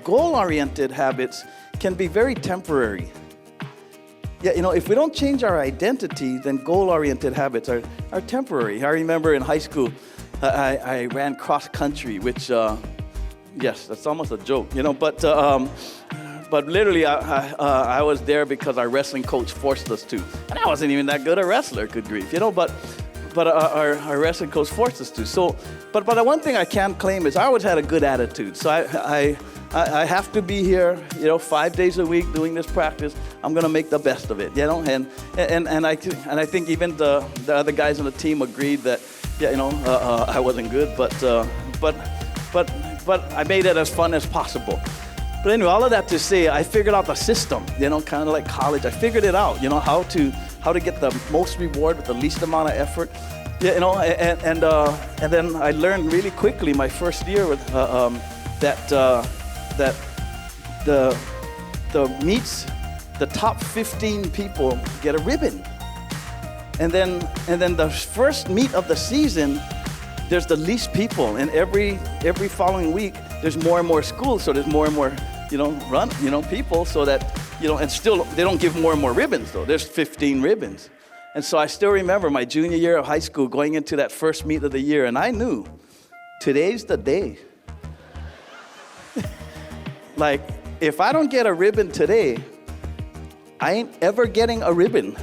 goal-oriented habits can be very temporary. Yeah, if we don't change our identity, then goal-oriented habits are temporary. I remember in high school, I ran cross-country, which, yes, that's almost a joke, but literally I was there because our wrestling coach forced us to. And I wasn't even that good a wrestler, good grief, but our wrestling coach forced us to. So, but the one thing I can claim is I always had a good attitude. So I have to be here, 5 days a week doing this practice. I'm gonna make the best of it, and I think even the other guys on the team agreed that, I wasn't good, but I made it as fun as possible. But anyway, all of that to say, I figured out the system, kind of like college. I figured it out, how to get the most reward with the least amount of effort. And then I learned really quickly my first year with that the meets, the top 15 people get a ribbon. And then the first meet of the season, there's the least people, and every following week there's more and more schools, so there's more and more people, so that and still they don't give more and more ribbons though. There's 15 ribbons. And so I still remember my junior year of high school going into that first meet of the year, and I knew today's the day. Like, if I don't get a ribbon today, I ain't ever getting a ribbon.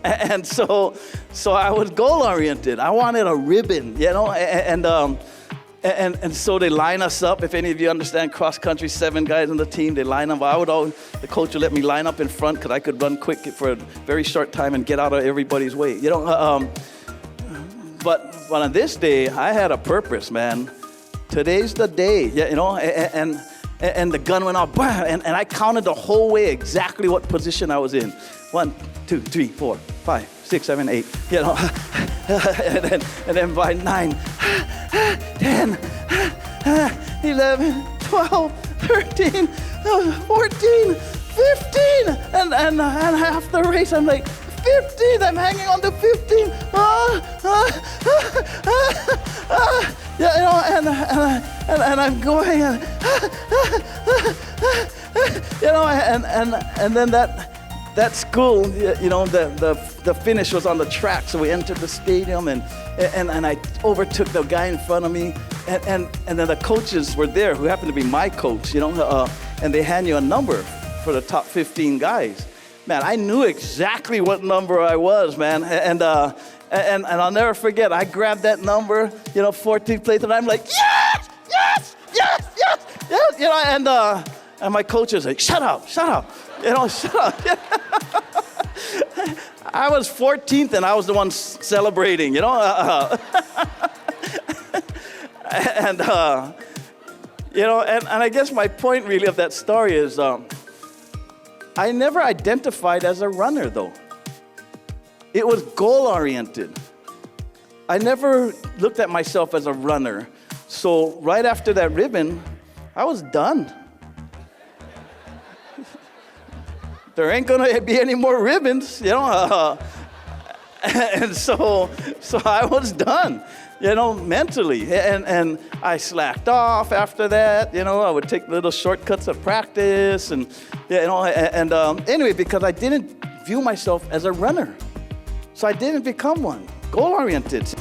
And so I was goal-oriented. I wanted a ribbon, and so they line us up. If any of you understand cross-country, 7 guys on the team, they line up. The coach would let me line up in front because I could run quick for a very short time and get out of everybody's way, But on this day, I had a purpose, man. Today's the day, and the gun went off, and I counted the whole way exactly what position I was in. 1, 2, 3, 4, 5, 6, 7, 8, and then by 9, 10, 11, 12, 13, 14, 15, and half the race, I'm like, 15, I'm hanging on to 15. And I'm going, and then that school, the finish was on the track, so we entered the stadium, and I overtook the guy in front of me, and then the coaches were there, who happened to be my coach, and they hand you a number for the top 15 guys. Man, I knew exactly what number I was, man, and I'll never forget. I grabbed that number, 14th place, and I'm like, yes, yes, yes, yes, yes, and my coach was like, shut up, shut up. I was 14th, and I was the one celebrating, and I guess my point really of that story is, I never identified as a runner, though. It was goal-oriented. I never looked at myself as a runner. So right after that ribbon, I was done. There ain't gonna be any more ribbons, and so I was done, mentally, and I slacked off after that. I would take little shortcuts at practice, and anyway, because I didn't view myself as a runner, so I didn't become one. Goal-oriented.